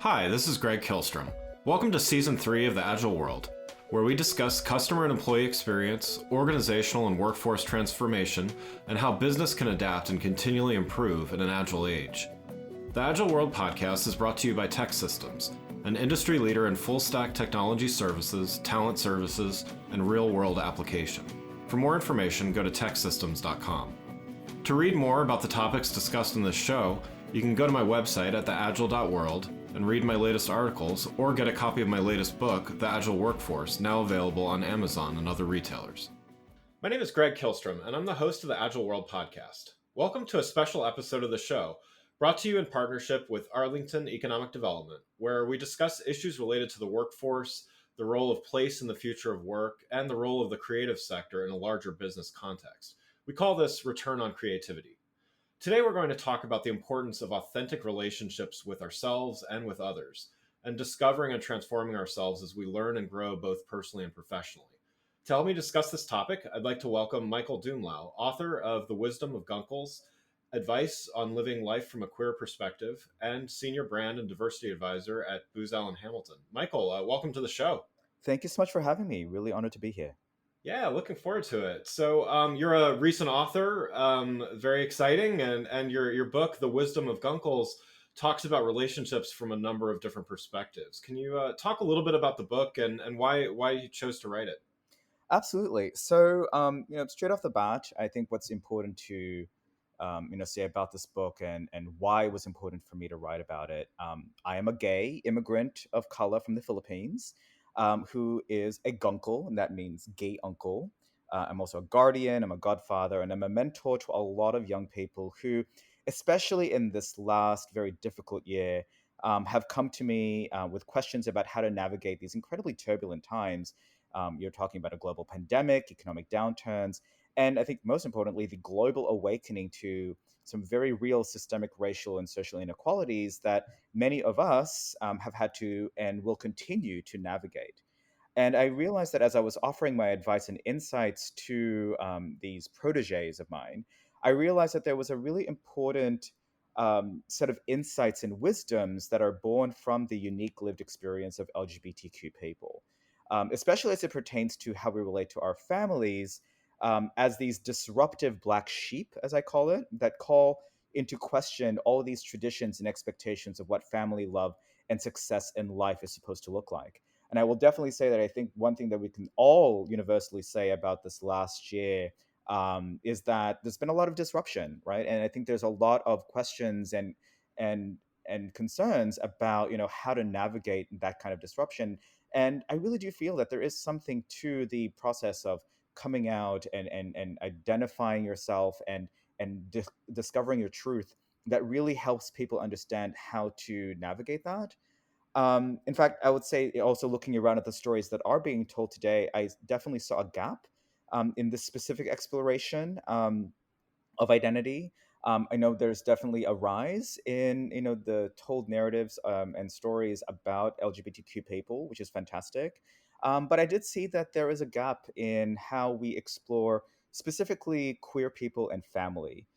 Hi, this is Greg Kilstrom. Welcome to Season 3 of the Agile World, where we discuss customer and employee experience, organizational and workforce transformation, and how business can adapt and continually improve in an agile age. The Agile World podcast is brought to you by TEKsystems, an industry leader in full-stack technology services, talent services, and real-world application. For more information, go to teksystems.com. To read more about the topics discussed in this show, you can go to my website at theagile.world and read my latest articles, or get a copy of my latest book, The Agile Workforce, now available on Amazon and other retailers. My name is Greg Kilstrom, and I'm the host of the Agile World podcast. Welcome to a special episode of the show, brought to you in partnership with Arlington Economic Development, where we discuss issues related to the workforce, the role of place in the future of work, and the role of the creative sector in a larger business context. We call this Return on Creativity. Today, we're going to talk about the importance of authentic relationships with ourselves and with others, and discovering and transforming ourselves as we learn and grow both personally and professionally. To help me discuss this topic, I'd like to welcome Michael Dumlao, author of The Wisdom of Guncles, Advice on Living Life from a Queer Perspective, and Senior Brand and Diversity Advisor at Booz Allen Hamilton. Michael, welcome to the show. Thank you so much for having me. Really honored to be here. Yeah, looking forward to it. So you're a recent author, very exciting, and your book, The Wisdom of Guncles, talks about relationships from a number of different perspectives. Can you talk a little bit about the book and why you chose to write it? Absolutely. So, straight off the bat, I think what's important to, say about this book and why it was important for me to write about it. I am a gay immigrant of color from the Philippines, who is a gunkle, and that means gay uncle. I'm also a guardian, I'm a godfather, and I'm a mentor to a lot of young people who, especially in this last very difficult year, have come to me with questions about how to navigate these incredibly turbulent times. You're talking about a global pandemic, economic downturns, and I think most importantly, the global awakening to some very real systemic racial and social inequalities that many of us have had to and will continue to navigate. And I realized that as I was offering my advice and insights to these proteges of mine, I realized that there was a really important set of insights and wisdoms that are born from the unique lived experience of LGBTQ people, especially as it pertains to how we relate to our families as these disruptive black sheep, as I call it, that call into question all of these traditions and expectations of what family love and success in life is supposed to look like. And I will definitely say that I think one thing that we can all universally say about this last year is that there's been a lot of disruption, right? And I think there's a lot of questions and and concerns about how to navigate that kind of disruption. And I really do feel that there is something to the process of coming out and identifying yourself and discovering your truth that really helps people understand how to navigate that. In fact, I would say also looking around at the stories that are being told today, I definitely saw a gap in this specific exploration of identity. I know there's definitely a rise in the told narratives and stories about LGBTQ people, which is fantastic. But I did see that there is a gap in how we explore specifically queer people and family,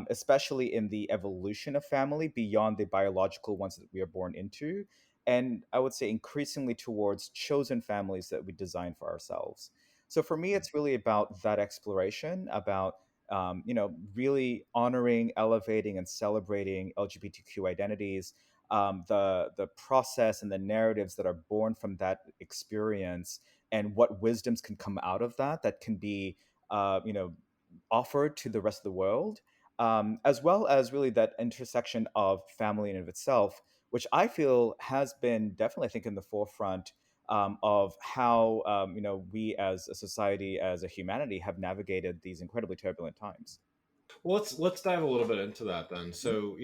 especially in the evolution of family beyond the biological ones that we are born into. And I would say increasingly towards chosen families that we design for ourselves. So for me, it's really about that exploration, about really honoring, elevating, and celebrating LGBTQ identities, the process and the narratives that are born from that experience, and what wisdoms can come out of that can be, offered to the rest of the world, as well as really that intersection of family in and of itself, which I feel has been definitely, I think, in the forefront of how we as a society, as a humanity, have navigated these incredibly turbulent times. Well, let's dive a little bit into that then. Mhm. So,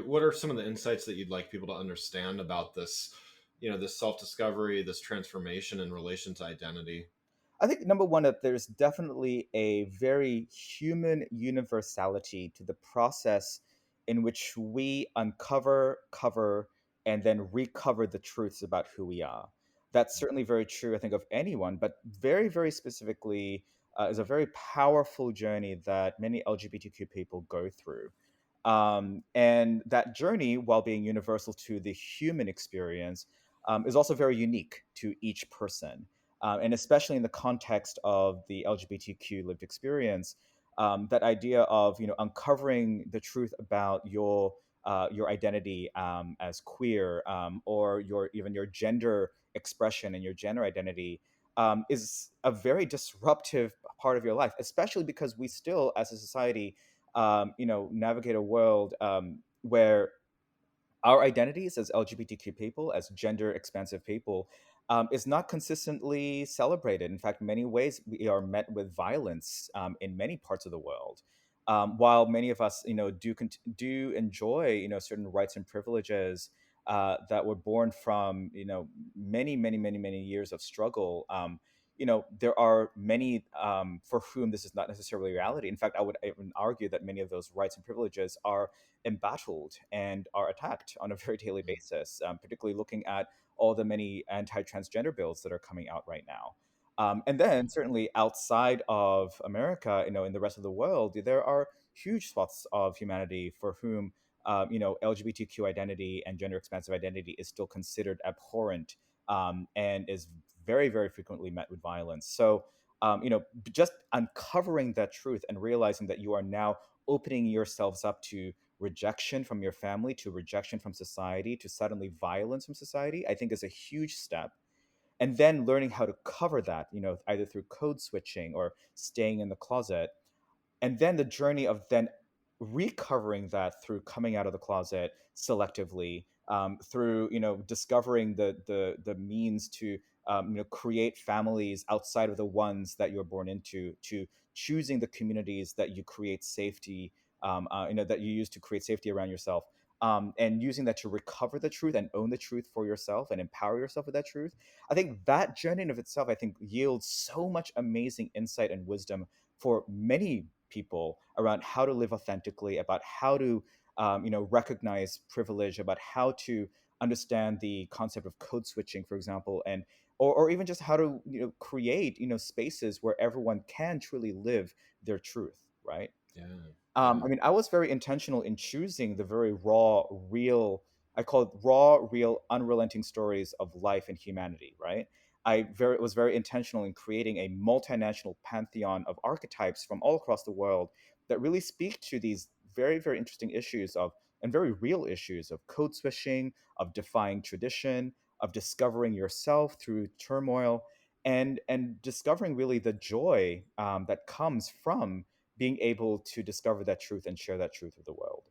what are some of the insights that you'd like people to understand about this, this self-discovery, this transformation in relation to identity? I think number one, that there's definitely a very human universality to the process in which we uncover, cover, and then recover the truths about who we are. That's certainly very true, I think, of anyone, but very, very specifically is a very powerful journey that many LGBTQ people go through. And that journey, while being universal to the human experience, is also very unique to each person. And especially in the context of the LGBTQ lived experience, that idea of uncovering the truth about your identity as queer, or your gender expression and your gender identity, is a very disruptive part of your life, especially because we still, as a society, navigate a world where our identities as LGBTQ people, as gender expansive people, is not consistently celebrated. In fact, many ways we are met with violence in many parts of the world. While many of us, do enjoy, certain rights and privileges that were born from, many, many, many, many years of struggle. There are many for whom this is not necessarily reality. In fact, I would even argue that many of those rights and privileges are embattled and are attacked on a very daily basis, particularly looking at all the many anti-transgender bills that are coming out right now. And then certainly outside of America, in the rest of the world, there are huge swaths of humanity for whom LGBTQ identity and gender expansive identity is still considered abhorrent, and is very, very frequently met with violence. So, just uncovering that truth and realizing that you are now opening yourselves up to rejection from your family, to rejection from society, to suddenly violence from society, I think is a huge step. And then learning how to cover that, either through code switching or staying in the closet, and then the journey of then recovering that through coming out of the closet selectively, through discovering the means to create families outside of the ones that you're born into, to choosing the communities that you create safety, that you use to create safety around yourself, and using that to recover the truth and own the truth for yourself and empower yourself with that truth. I think that journey in of itself, I think, yields so much amazing insight and wisdom for many people around how to live authentically, about how to recognize privilege, about how to understand the concept of code switching, for example, and or even just how to create spaces where everyone can truly live their truth, right? Yeah. Yeah. I mean, I was very intentional in choosing the very raw, real, I call it raw, real, unrelenting stories of life and humanity, right? Was very intentional in creating a multinational pantheon of archetypes from all across the world that really speak to these very, very interesting issues of, and very real issues of code switching, of defying tradition, of discovering yourself through turmoil, and discovering really the joy that comes from being able to discover that truth and share that truth with the world.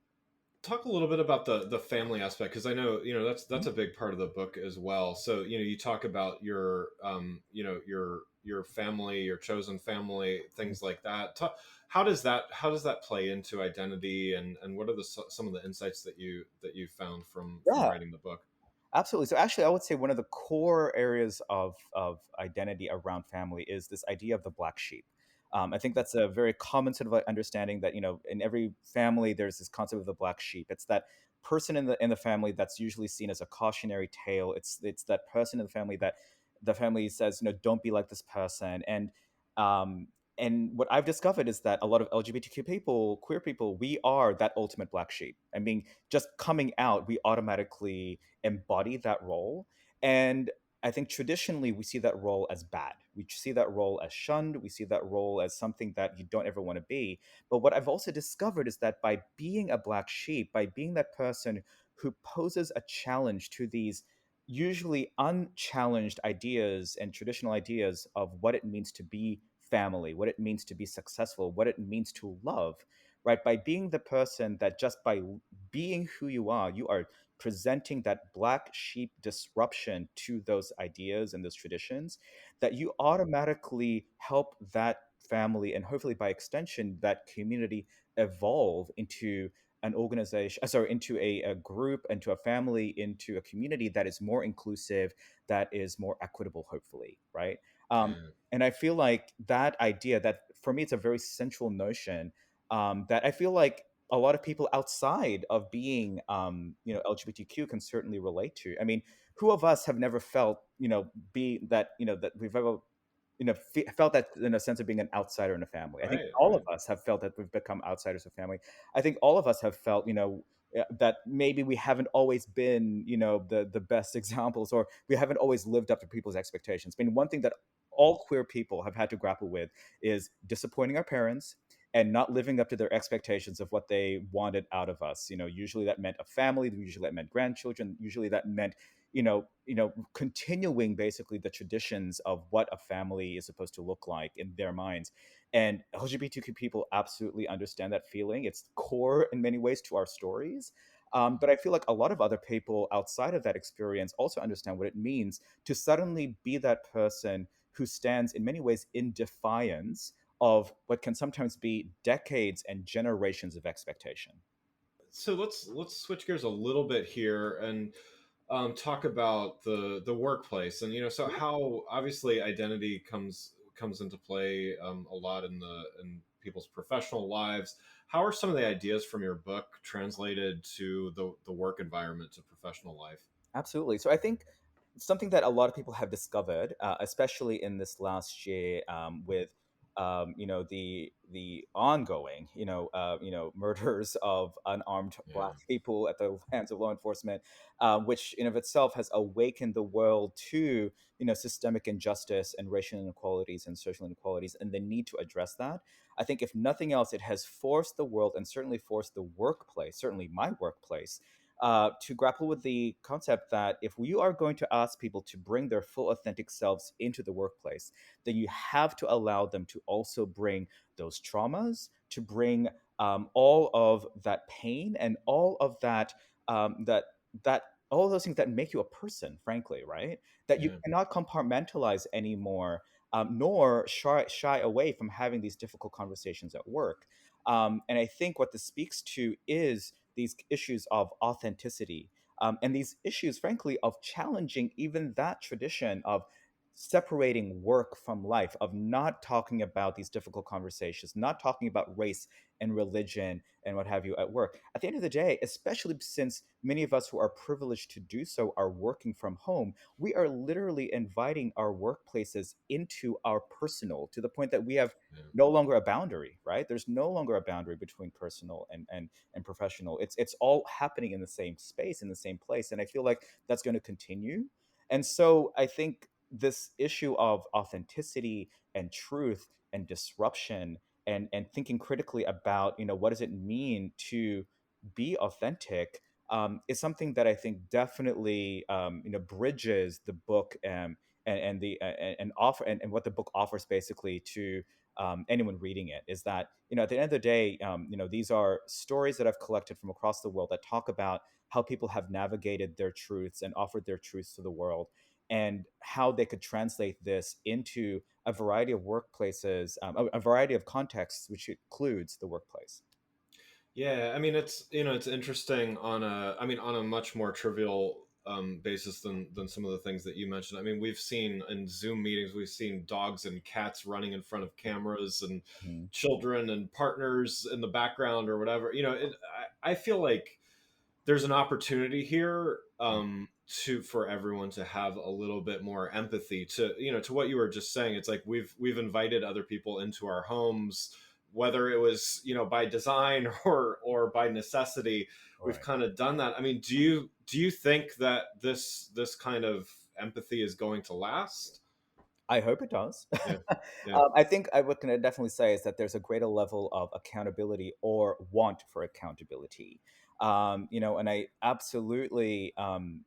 Talk a little bit about the family aspect, because I know that's Mhm. a big part of the book as well. So you talk about your your family, your chosen family, things like that. How does that play into identity, and what are some of the insights that you found from Yeah, writing the book? absolutely. So actually, I would say one of the core areas of identity around family is this idea of the black sheep. I think that's a very common sort of like understanding that in every family there's this concept of the black sheep. It's that person in the family that's usually seen as a cautionary tale. It's that person in the family that the family says, don't be like this person. Um, and what I've discovered is that a lot of LGBTQ people, queer people, we are that ultimate black sheep. I mean, just coming out, we automatically embody that role. And I think traditionally we see that role as bad. We see that role as shunned. We see that role as something that you don't ever want to be. But what I've also discovered is that by being a black sheep, by being that person who poses a challenge to these usually unchallenged ideas and traditional ideas of what it means to be family, what it means to be successful, what it means to love, right? By being the person that just by being who you are presenting that black sheep disruption to those ideas and those traditions, that you automatically help that family and hopefully by extension that community evolve into an organization, sorry, into a group, into a family, into a community that is more inclusive, that is more equitable, hopefully, right? Yeah. And I feel like that idea, that for me it's a very central notion, that I feel like a lot of people outside of being LGBTQ can certainly relate to. I mean, who of us have never felt be that that we've ever felt that in a sense of being an outsider in a family. I think Right, all of right. us have felt that we've become outsiders of family. I think all of us have felt, that maybe we haven't always been, the best examples, or we haven't always lived up to people's expectations. I mean, one thing that all queer people have had to grapple with is disappointing our parents and not living up to their expectations of what they wanted out of us. Usually that meant a family, usually that meant grandchildren, usually that meant continuing basically the traditions of what a family is supposed to look like in their minds. And LGBTQ people absolutely understand that feeling. It's core in many ways to our stories. But I feel like a lot of other people outside of that experience also understand what it means to suddenly be that person who stands in many ways in defiance of what can sometimes be decades and generations of expectation. So let's switch gears a little bit here and talk about the workplace, and so how obviously identity comes into play a lot in people's professional lives. How are some of the ideas from your book translated to the work environment, to professional life? Absolutely. So I think something that a lot of people have discovered, especially in this last year, with the ongoing murders of unarmed Yeah, Black people at the hands of law enforcement, which in of itself has awakened the world to systemic injustice and racial inequalities and social inequalities, and the need to address that. I think if nothing else, it has forced the world, and certainly forced the workplace, certainly my workplace, to grapple with the concept that if you are going to ask people to bring their full authentic selves into the workplace, then you have to allow them to also bring those traumas, to bring all of that pain and all of that that all of those things that make you a person, frankly, right? That you yeah, cannot compartmentalize anymore, nor shy away from having these difficult conversations at work. And I think what this speaks to is these issues of authenticity, and these issues, frankly, of challenging even that tradition of separating work from life, of not talking about these difficult conversations, not talking about race and religion and what have you at work. At the end of the day, especially since many of us who are privileged to do so are working from home, we are literally inviting our workplaces into our personal, to the point that we have yeah. no longer a boundary, right? There's no longer a boundary between personal and professional. It's all happening in the same space, in the same place, and I feel like that's going to continue. And so I think this issue of authenticity and truth and disruption, and thinking critically about what does it mean to be authentic, is something that I think definitely bridges the book, and the and offer and what the book offers basically to anyone reading it. Is that at the end of the day, these are stories that I've collected from across the world that talk about how people have navigated their truths and offered their truths to the world, and how they could translate this into a variety of workplaces, a variety of contexts, which includes the workplace. Yeah, I mean it's interesting on a much more trivial basis than some of the things that you mentioned. I mean, we've seen in Zoom meetings, we've seen dogs and cats running in front of cameras, and Mhm. children and partners in the background or whatever. I feel like there's an opportunity here to for everyone to have a little bit more empathy, to to what you were just saying. It's like we've invited other people into our homes, whether it was by design or by necessity. We've Right. kind of done that. I mean, do you think that this kind of empathy is going to last? I hope it does. Yeah, yeah, I think I what can I definitely say is that there's a greater level of accountability, or want for accountability. And I absolutely, am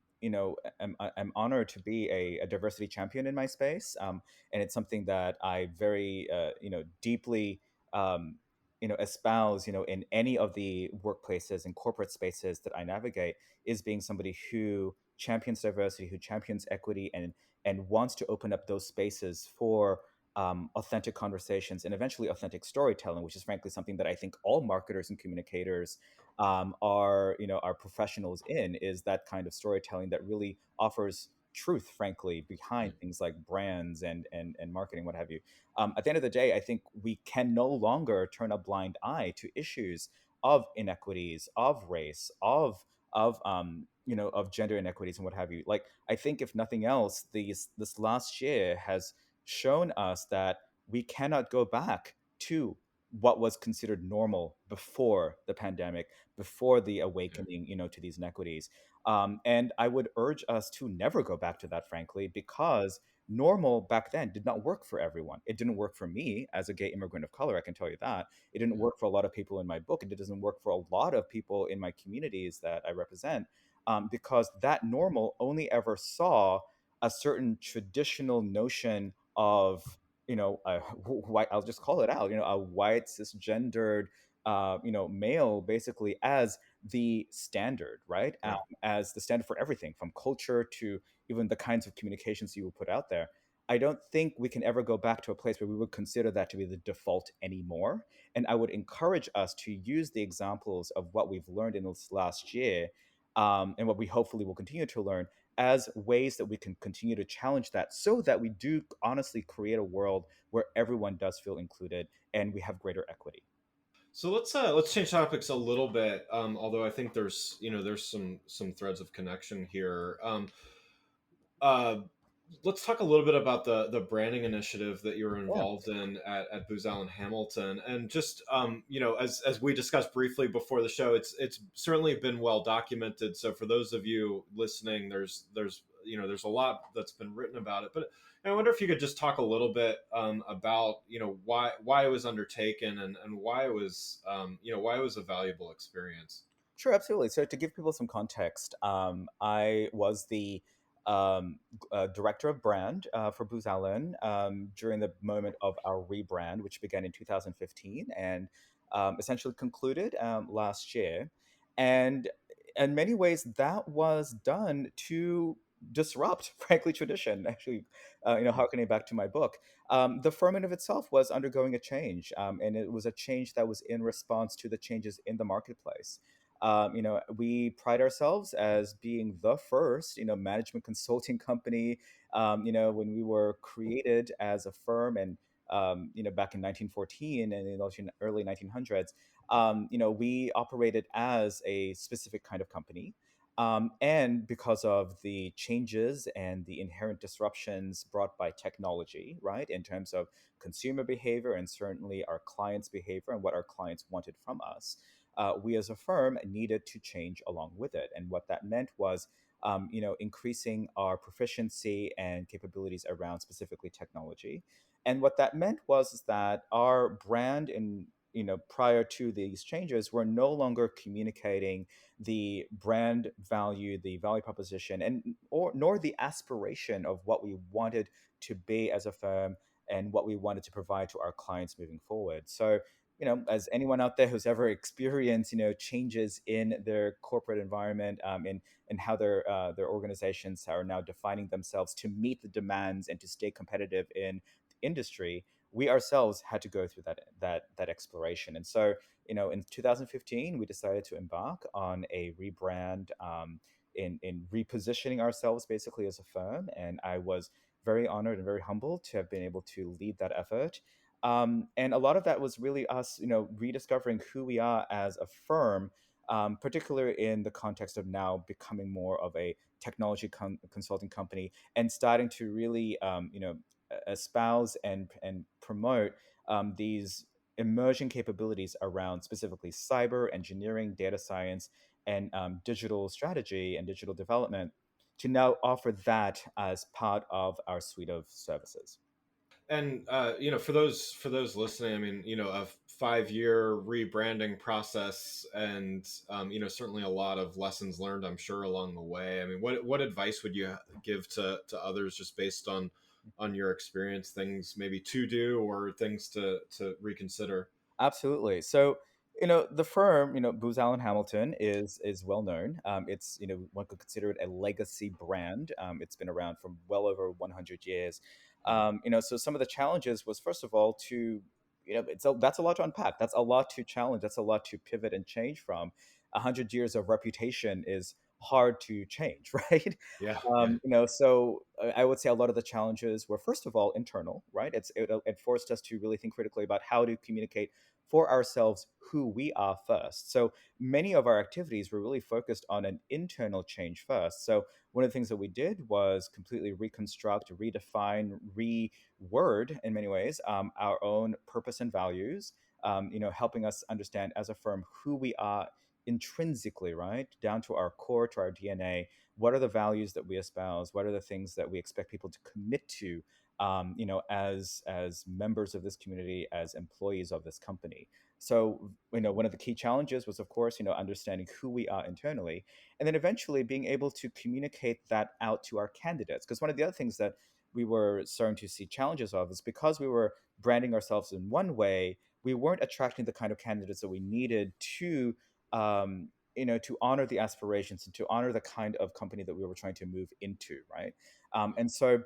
honored to be a diversity champion in my space, and it's something that I very, deeply, espouse, in any of the workplaces and corporate spaces that I navigate, is being somebody who champions diversity, who champions equity, and wants to open up those spaces for authentic conversations and eventually authentic storytelling, which is frankly something that I think all marketers and communicators are professionals in, is that kind of storytelling that really offers truth, frankly, behind yeah, things like brands and marketing, what have you. At the end of the day, I think we can no longer turn a blind eye to issues of inequities, of race, of gender inequities and what have you. Like, I think if nothing else, this last year has shown us that we cannot go back to what was considered normal before the pandemic, before the Yeah. awakening, to these inequities. And I would urge us to never go back to that, frankly, because normal back then did not work for everyone. It didn't work for me as a gay immigrant of color, I can tell you that. It didn't Yeah. work for a lot of people in my book. It doesn't work for a lot of people in my communities that I represent, because that normal only ever saw a certain traditional notion of, white, I'll just call it out, a white cisgendered, male, basically, as the standard, right? Yeah. As the standard for everything from culture to even the kinds of communications you will put out there. I don't think we can ever go back to a place where we would consider that to be the default anymore. And I would encourage us to use the examples of what we've learned in this last year, and what we hopefully will continue to learn, as ways that we can continue to challenge that, so that we do honestly create a world where everyone does feel included and we have greater equity. So let's change topics a little bit. Although I think there's some threads of connection here. Uh, let's talk a little bit about the branding initiative that you were Yeah, involved in at Booz Allen Hamilton, and just as we discussed briefly before the show, it's certainly been well documented. So for those of you listening, there's a lot that's been written about it, but I wonder if you could just talk a little bit about why it was undertaken, and why it was why it was a valuable experience. sure, absolutely. So to give people some context, I was the director of brand for Booz Allen during the moment of our rebrand, which began in 2015 and essentially concluded last year. And in many ways, that was done to disrupt, frankly, tradition. Actually, harkening back to my book, the firm in of itself was undergoing a change, and it was a change that was in response to the changes in the marketplace. We pride ourselves as being the first, management consulting company. When we were created as a firm, and back in 1914 and in the early 1900s, we operated as a specific kind of company. And because of the changes and the inherent disruptions brought by technology, right, in terms of consumer behavior and certainly our clients' behavior and what our clients wanted from us, we as a firm needed to change along with it. And what that meant was, increasing our proficiency and capabilities around specifically technology. And what that meant was that our brand in prior to these changes, were no longer communicating the brand value, the value proposition, and or nor the aspiration of what we wanted to be as a firm and what we wanted to provide to our clients moving forward. So, as anyone out there who's ever experienced, changes in their corporate environment, and how their organizations are now defining themselves to meet the demands and to stay competitive in the industry, we ourselves had to go through that exploration. And so, in 2015, we decided to embark on a rebrand, in repositioning ourselves basically as a firm. And I was very honored and very humbled to have been able to lead that effort. And a lot of that was really us, rediscovering who we are as a firm, particularly in the context of now becoming more of a technology consulting company and starting to really, espouse and promote these emerging capabilities around specifically cyber engineering, data science, and digital strategy and digital development, to now offer that as part of our suite of services. And for those listening, I mean, a 5-year rebranding process, and certainly a lot of lessons learned, I'm sure, along the way. I mean, what advice would you give to others, just based on your experience, things maybe to do or things to reconsider? Absolutely. So, the firm, Booz Allen Hamilton is well known. It's, one could consider it a legacy brand. It's been around for well over 100 years. So some of the challenges was, first of all, to, that's a lot to unpack. That's a lot to challenge. That's a lot to pivot and change from. 100 years of reputation is hard to change, right? Yeah, yeah, So I would say a lot of the challenges were, first of all, internal, right? It forced us to really think critically about how to communicate for ourselves who we are first. So many of our activities were really focused on an internal change first. So one of the things that we did was completely reconstruct, redefine, reword in many ways our own purpose and values. Helping us understand as a firm who we are intrinsically, right, down to our core, to our DNA. What are the values that we espouse? What are the things that we expect people to commit to? As members of this community, as employees of this company. So, one of the key challenges was, of course, understanding who we are internally, and then eventually being able to communicate that out to our candidates. Because one of the other things that we were starting to see challenges of is because we were branding ourselves in one way, we weren't attracting the kind of candidates that we needed to honor the aspirations and to honor the kind of company that we were trying to move into, right? And so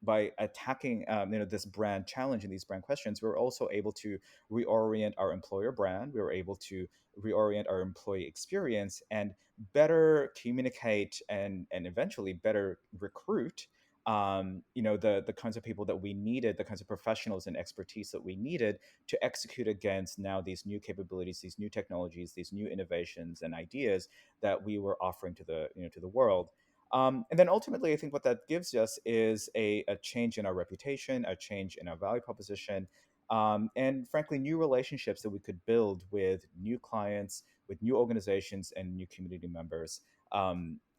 by attacking this brand challenge and these brand questions, we were also able to reorient our employer brand. We were able to reorient our employee experience and better communicate and eventually better recruit the kinds of people that we needed, the kinds of professionals and expertise that we needed to execute against now these new capabilities, these new technologies, these new innovations and ideas that we were offering to the world. And then ultimately, I think what that gives us is a change in our reputation, a change in our value proposition, and frankly, new relationships that we could build with new clients, with new organizations, and new community members.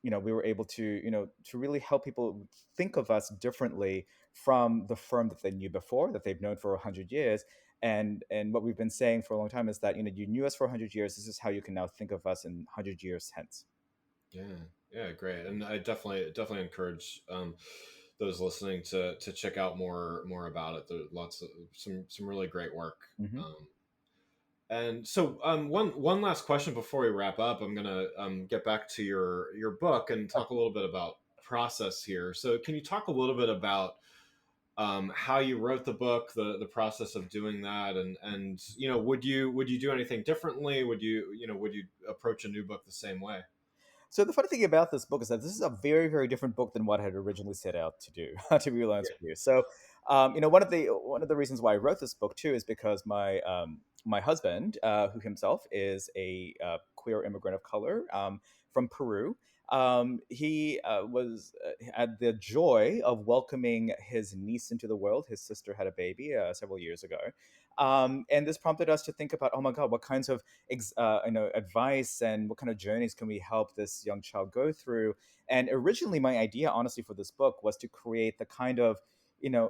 We were able to really help people think of us differently from the firm that they knew before, that they've known for 100 years. And what we've been saying for a long time is that you knew us for 100 years. This is how you can now think of us in 100 years hence. Yeah, yeah, great. And I definitely encourage those listening to check out more about it. There's lots of some really great work. Hmm. And so, one last question before we wrap up. I'm gonna get back to your book and talk a little bit about process here. So, can you talk a little bit about how you wrote the book, the process of doing that, and would you do anything differently? Would you approach a new book the same way? So the funny thing about this book is that this is a very, very different book than what I had originally set out to do. To be honest with you, so one of the reasons why I wrote this book too is because my husband, who himself is a queer immigrant of color from Peru, he was had the joy of welcoming his niece into the world. His sister had a baby several years ago, and this prompted us to think about, oh my God, what kinds of advice and what kind of journeys can we help this young child go through? And originally, my idea, honestly, for this book was to create the kind of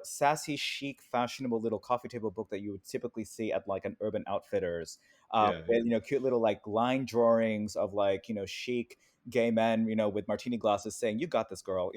sassy, chic, fashionable little coffee table book that you would typically see at like an Urban Outfitters, Yeah, with cute little like line drawings of like chic gay men, with martini glasses saying, "You got this, girl,"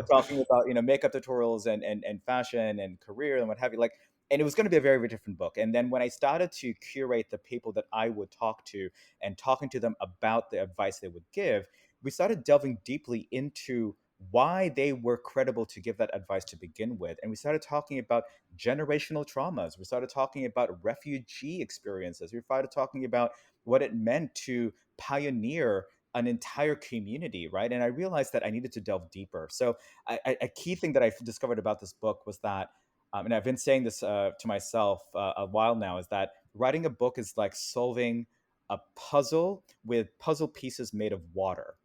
talking about makeup tutorials and fashion and career and what have you, like. And it was going to be a very, very different book. And then when I started to curate the people that I would talk to and talking to them about the advice they would give, we started delving deeply into why they were credible to give that advice to begin with. And we started talking about generational traumas. We started talking about refugee experiences. We started talking about what it meant to pioneer an entire community, right? And I realized that I needed to delve deeper. So a key thing that I discovered about this book was that, and I've been saying this to myself a while now, is that writing a book is like solving a puzzle with puzzle pieces made of water,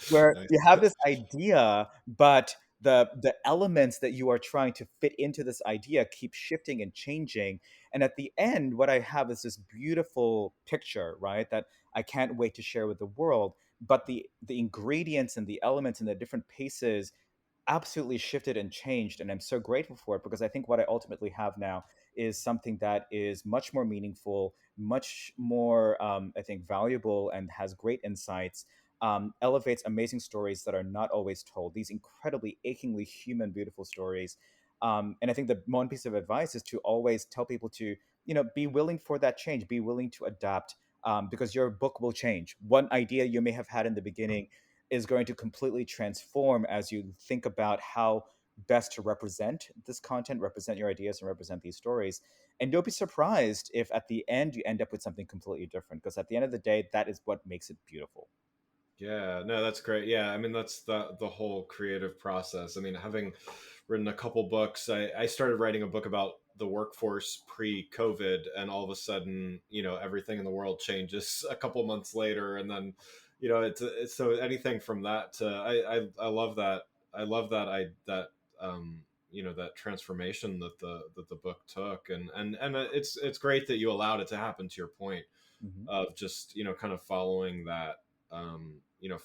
where nice. you have this idea, but the elements that you are trying to fit into this idea keep shifting and changing. And at the end, what I have is this beautiful picture, right? That I can't wait to share with the world. But the ingredients and the elements and the different pieces absolutely shifted and changed, and I'm so grateful for it, because I think what I ultimately have now is something that is much more meaningful, much more I think valuable, and has great insights, elevates amazing stories that are not always told, these incredibly achingly human beautiful stories. And I think the one piece of advice is to always tell people to be willing for that change, be willing to adapt, because your book will change. One idea you may have had in the beginning is going to completely transform as you think about how best to represent this content, represent your ideas, and represent these stories. And don't be surprised if at the end you end up with something completely different, because at the end of the day, that is what makes it beautiful. Yeah, no, that's great. Yeah, I mean that's the whole creative process. I mean, having written a couple books, I started writing a book about the workforce pre-COVID, and all of a sudden, everything in the world changes a couple months later, and then, it's so anything from that to I love that. I love that transformation that the book took, and it's great that you allowed it to happen, to your point Hmm. of just kind of following that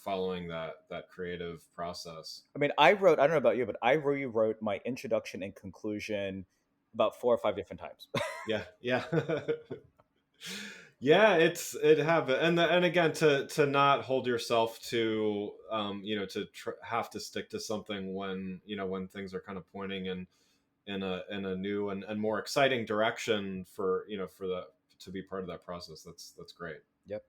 following that creative process. I mean, I don't know about you, but I rewrote my introduction and conclusion about 4 or 5 different times. Yeah, yeah. Yeah, it have, and again, to not hold yourself to to have to stick to something when when things are kind of pointing in a new and more exciting direction for for the to be part of that process. That's great. Yep.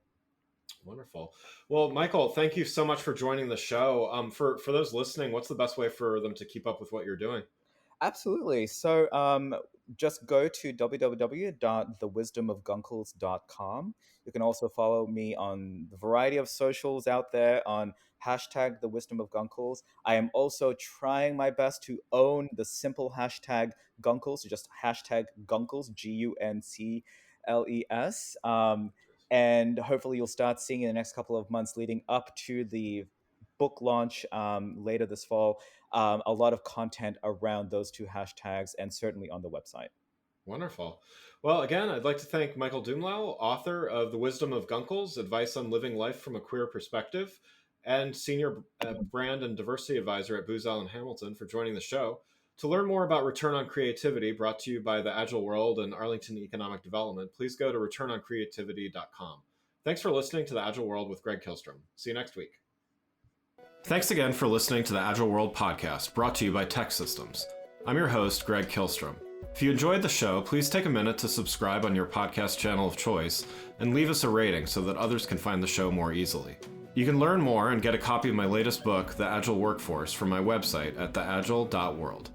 Wonderful. Well, Michael, thank you so much for joining the show. For those listening, what's the best way for them to keep up with what you're doing? Absolutely. So just go to www.thewisdomofguncles.com. You can also follow me on the variety of socials out there on hashtag the wisdom of guncles. I am also trying my best to own the simple hashtag guncles, so just hashtag guncles, Guncles. And hopefully you'll start seeing in the next couple of months leading up to the book launch later this fall, a lot of content around those two hashtags and certainly on the website. Wonderful. Well, again, I'd like to thank Michael Dumlao, author of The Wisdom of Guncles, Advice on Living Life from a Queer Perspective, and Senior Brand and Diversity Advisor at Booz Allen Hamilton, for joining the show. To learn more about Return on Creativity, brought to you by the Agile World and Arlington Economic Development, please go to returnoncreativity.com. Thanks for listening to the Agile World with Greg Kihlstrom. See you next week. Thanks again for listening to the Agile World podcast, brought to you by Tech Systems. I'm your host, Greg Kihlstrom. If you enjoyed the show, please take a minute to subscribe on your podcast channel of choice and leave us a rating so that others can find the show more easily. You can learn more and get a copy of my latest book, The Agile Workforce, from my website at theagile.world.